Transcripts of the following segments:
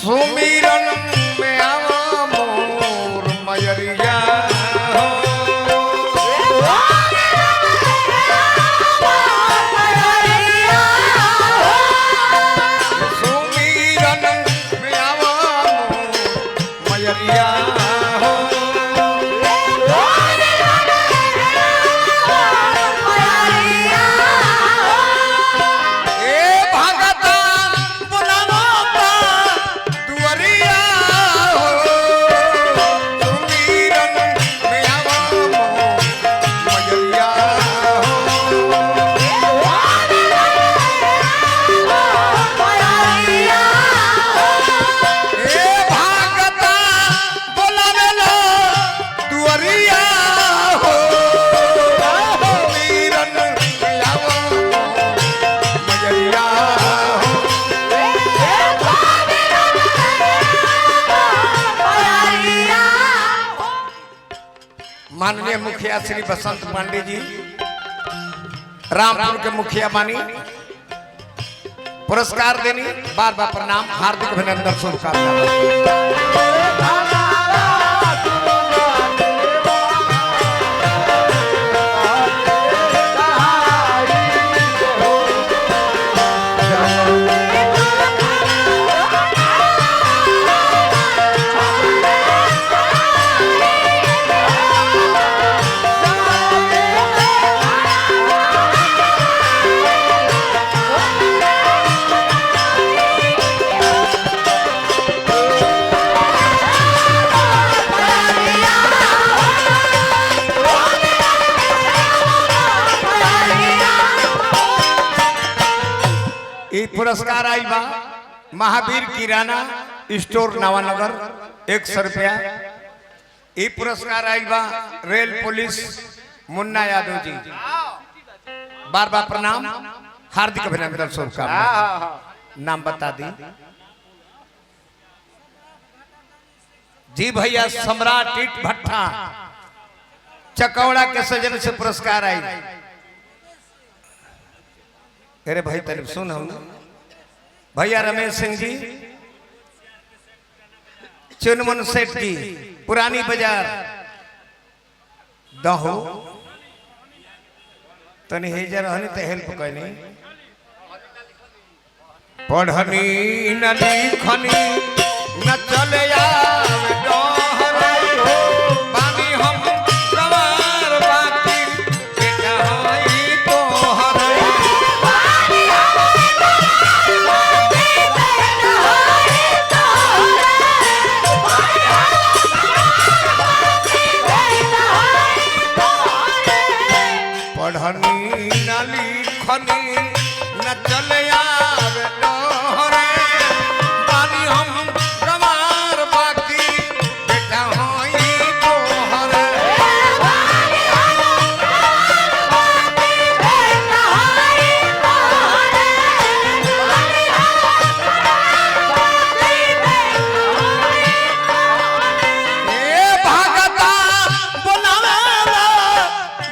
सुमिरन में आवा मोर मयरिया हो सुमिरन में आवा मोर मयरिया हो माननीय मुखिया श्री बसंत पांडे जी रामपुर के मुखिया बानी पुरस्कार देनी बार बार प्रणाम हार्दिक अभिनंदन शुभकामनाएं। पुरस्कार आई बा महावीर किराना स्टोर नवानगर 100 रुपया। ये पुरस्कार आई बा रेल पुलिस मुन्ना यादव जी बार बार प्रणाम हार्दिक अभिनंदन शुभकामनाएं। नाम बता दी जी भैया सम्राट ईट भट्टा चकौड़ा के सजन से पुरस्कार आई। अरे भाई तरीफ सुन हम भैया रमेश सिंह जी चुनमुन सेठ जी पुरानी बाजार दहो तनी हेजर हनी ते हेल्प कनी पढ़नी न लिखनी न चले आवे डहर बानी हम गवार बाकी बेटा होई तोहर पढ़नी न लिखनी न चले आवे डहरे बानी हम गवार बाकी बेटा होई तोहर ए भागता बोलावेला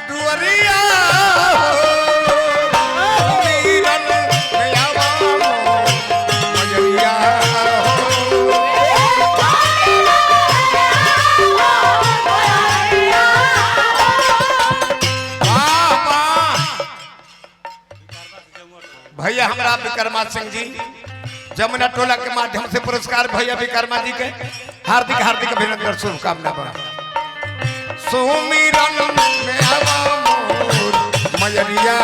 दुअरिया भैया हमरा विक्रमा सिंह जी जमुना टोला के माध्यम से पुरस्कार भैया विक्रमा जी के हार्दिक हार्दिक अभिनंदन शुभकामना। सुमिरन में आवा मोर मयरिया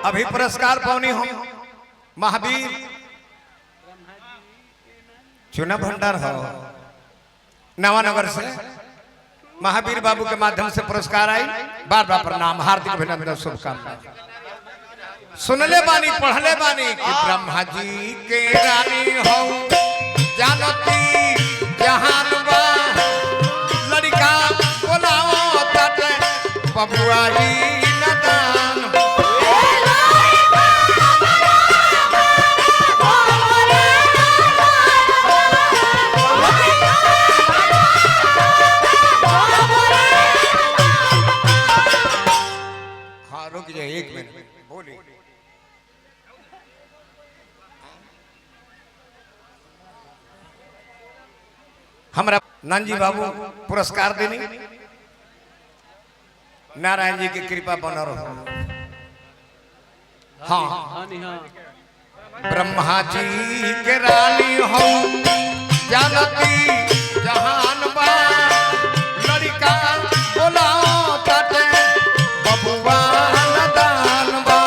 अभी पुरस्कार पानी हो महावीर चुना भंडार हो नवानगर से महावीर बाबू के माध्यम से पुरस्कार आई। बार बार प्रणाम, हार्दिक अभिनंदन, शुभकामनाएं। सुनले बानी पढ़ले बानी कि ब्रह्मा जी के रानी हो जानती जहान बा लड़का बोलाओ तट बबुआई नदान। हाँ रुक जाए 1 मिनट बोलिए। हमारा नंजी बाबू पुरस्कार देनी, नारायण जी की कृपा बना रहो। हाँ ब्रह्मा जी के रानी हो जानती जहान बा लड़का बोलाओ तटे बबुआ नदान बा।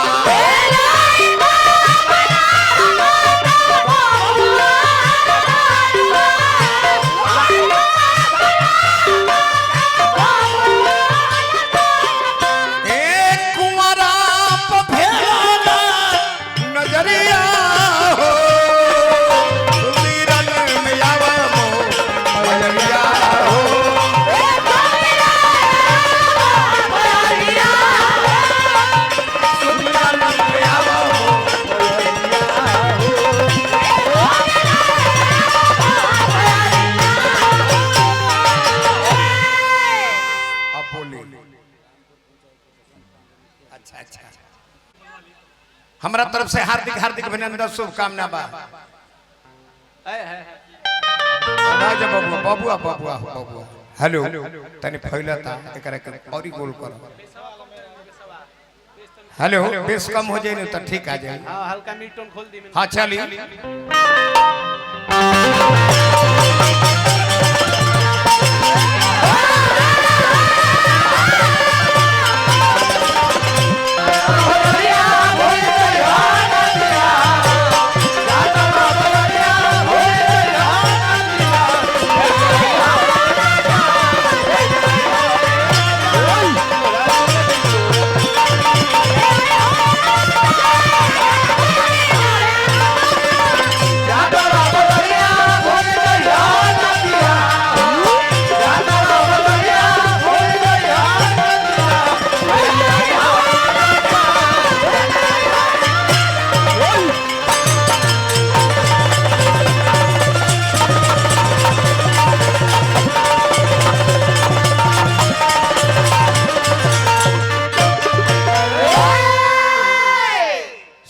हमारा तरफ से हार्दिक हार्दिक अभिनंदन, शुभकामना बा। राजा बबुआ बबुआ बबुआ बबुआ हेलो तनी फैलता एकरा के औरी गोल करो। हेलो बेस कम हो जाए नहीं तो ठीक आ जाए। हां हल्का मीटोन खोल दी। हाँ चली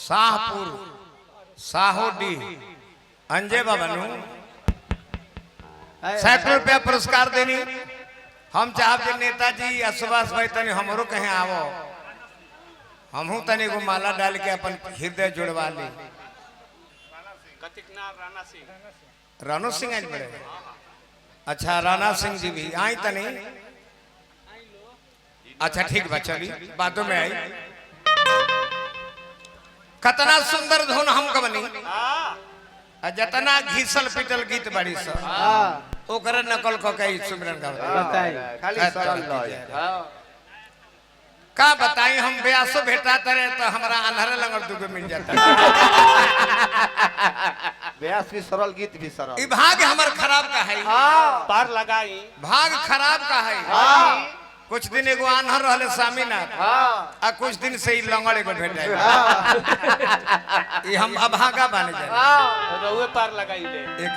शाहपुर साहोडी अंजे बाबा नु 100 रुपया पुरस्कार देनी। हम चाहब जे नेताजी या सुभाष भाई तनी हमरो कहे आवो, हमहू तनी को माला डाल के अपन हृदय जुड़वा ली। राणो सिंह आज बड़े अच्छा राणा सिंह जी भी आई तनी। अच्छा ठीक बा चली बातों में आई। कतना सुंदर धुन हम कबनी जतना घिसल पिटल गीत बड़ी स ओकरे नकल क के सुमरन गाव बताई खाली सरल लय। का बताई हम ब्यासो भेटा तरे तो हमरा अनहरे लंगर दुगो मिल जाता। व्यास भी सरल गीत भी सरल। ई भाग हमर खराब का है। पार लगाई भाग खराब का है। कुछ दिन एगो आन्हर रहले स्वामीनाथ आ कुछ दिन से ही लंगड़ एगो भेट जाए। ये हम अभागा बने जाए। रहुए पार लगाई ले एक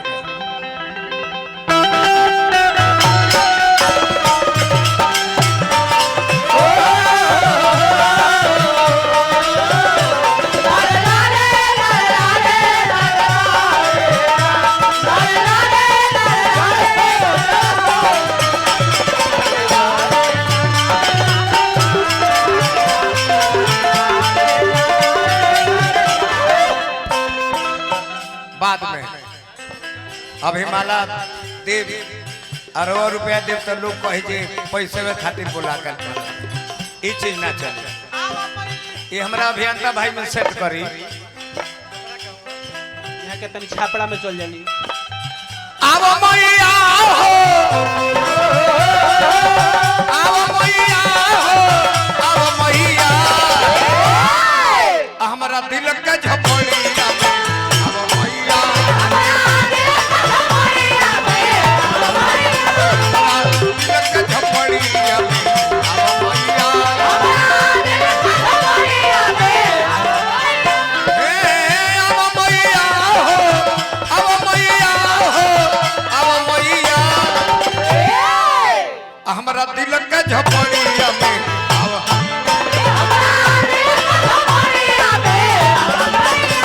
बाद में अभी माला देव अरवा रुपया देव तो लोग कहे जे पैसे में खातिर बुला कर ये चीज ना चले। ये हमारा अभियंता भाई में सेट करी। यहाँ के तनी छापड़ा में चल जानी। अब मैया हो हमारा दिल के झपड़िया में आवा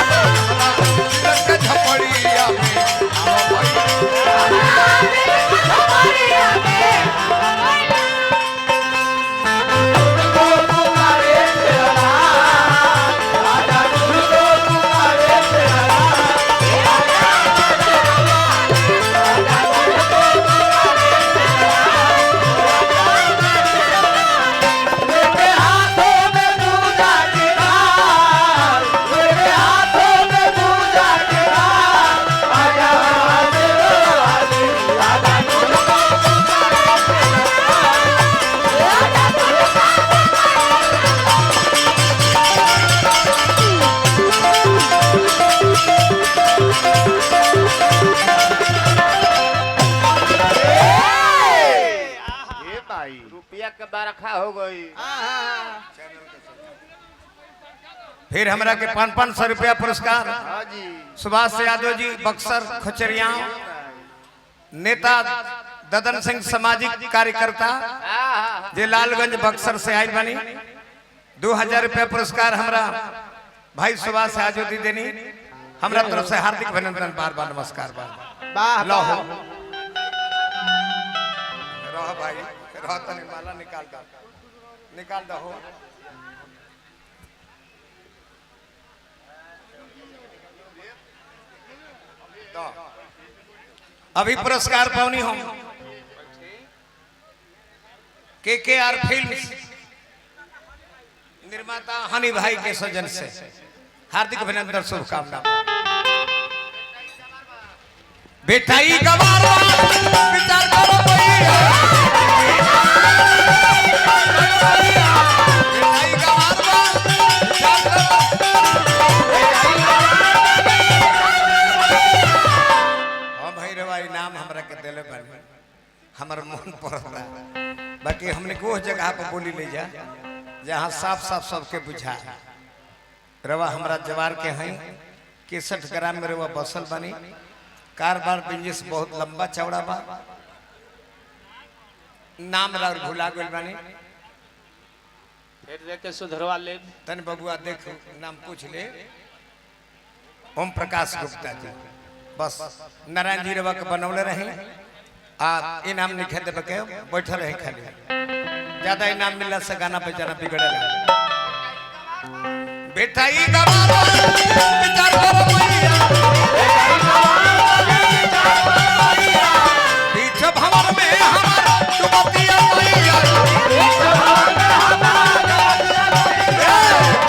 दिल के झपड़िया में आवा रुपया के बरखा हो गई। फिर हमरा के 500 रुपया पुरस्कार हाँ जी। सुभाष यादव जी बक्सर खचरिया नेता ददन सिंह सामाजिक कार्यकर्ता जे लालगंज बक्सर से आई बनी 2000 रुपया पुरस्कार हमरा भाई सुभाष यादव जी देनी हमरा तरफ से हार्दिक अभिनंदन बार बार नमस्कार बार लो हो रह भाई रह तने माला निकाल दो हो अभी पुरस्कार पावनी हो KKR फिल्म्स निर्माता हनी भाई के सजन से हार्दिक अभिनंदन शुभकामना। बेटाई गवारवा विचार करो भैया बेटाई गवारवा विचार करो भाई रे भाई नाम हमरा के देले बन हमर मन पड़ता बाकी हमने को जगह पर बोली ले जा जहाँ साफ साफ सबके बुझा रवा हमरा जवार के हैं 61 ग्राम में रवा बसल बनी कारबार बिजनेस बहुत लंबा चौड़ा बा नाम राउर भुला गइल बानी फिर देख के सुधरवा ले तन बबुआ देख नाम पूछ ले ओम प्रकाश गुप्ता जी बस नारायण जी रवा के बनौले रहे आ इनाम लिखे देबे के बैठल रहे खाली ज्यादा इनाम मिलला से गाना बजाना बिगड़े बेटा ई गवारा विचार करो भैया पीछे भंवर में हमारा डुबतिया भैया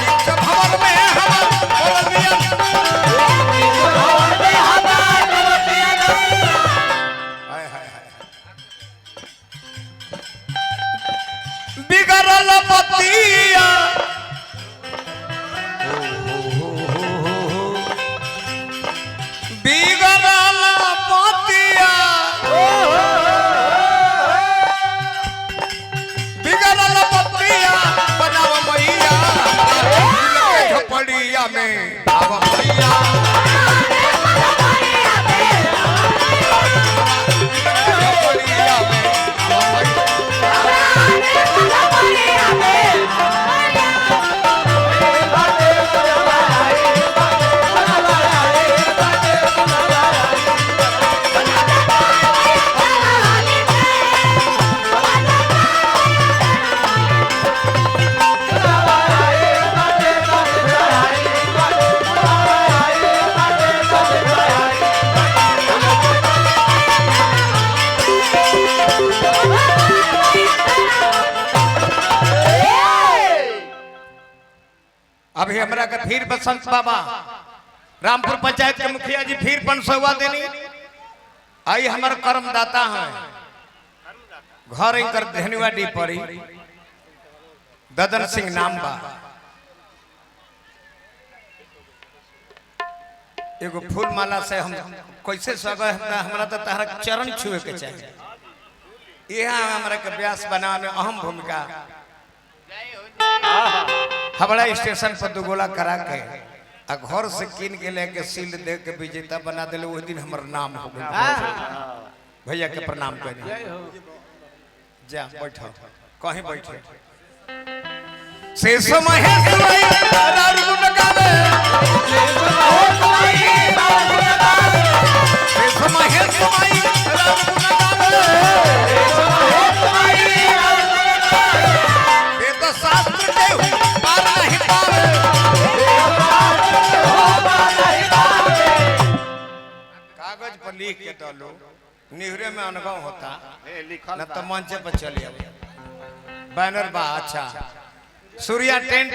पीछे भंवर में हमारा बोलिया हाय हाय हाय बिगड़ल पतिया बिगड़ल पतिया बिगड़ल पतिया बनाव मैया झोपड़िया में आव मैया झोपड़िया में आव अभी हमरा का फिर बसंत बाबा रामपुर पंचायत के मुखिया जी फिर 500 देनी आई हमार कर्मदाता हैं घर इनकर धन्यवादी पड़ी ददन सिंह नाम बा एगो फूल माला से हम कैसे सब हमरा तो तारा चरण छुए के चाहिए यहाँ हमरा के व्यास बनाने में अहम भूमिका हबड़ा स्टेशन पर दुगोला करा के आ घर से कीन के लेके सील दे के विजेता बना दिले वही दिन हमर नाम हो गया भैया के प्रणाम करी जा बैठो कहीं बैठो से समय है सुनाई रारू लगावे से समय है सुनाई रारू लगावे ये तो शास्त्र के पार नहीं पावे कागज पर लिख के डालो निहरे में अनुभव होता लिखल न तो मंच पर चलिए बैनर बा अच्छा सूर्या टेंट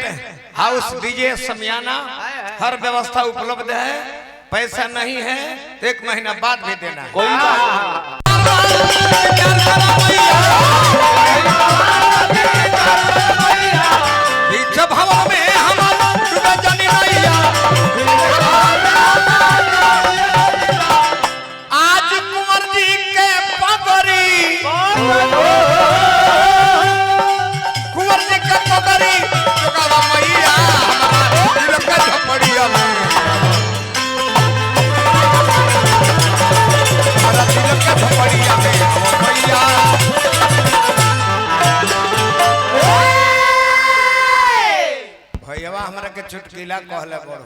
हाउस डीजे समियाना हर व्यवस्था उपलब्ध है पैसा नहीं है तो 1 महीना बाद भी देना है कोई जब हवा में हमारा डूबे जानी मैया आज कुंवर जी के पगड़ी कुंवर जी के पगड़ी चुकावा मैया हमारा दिल का झपड़िया में हमारा दिल का झपड़िया में मैया भैया हमरा के चुटकीला कहले बड़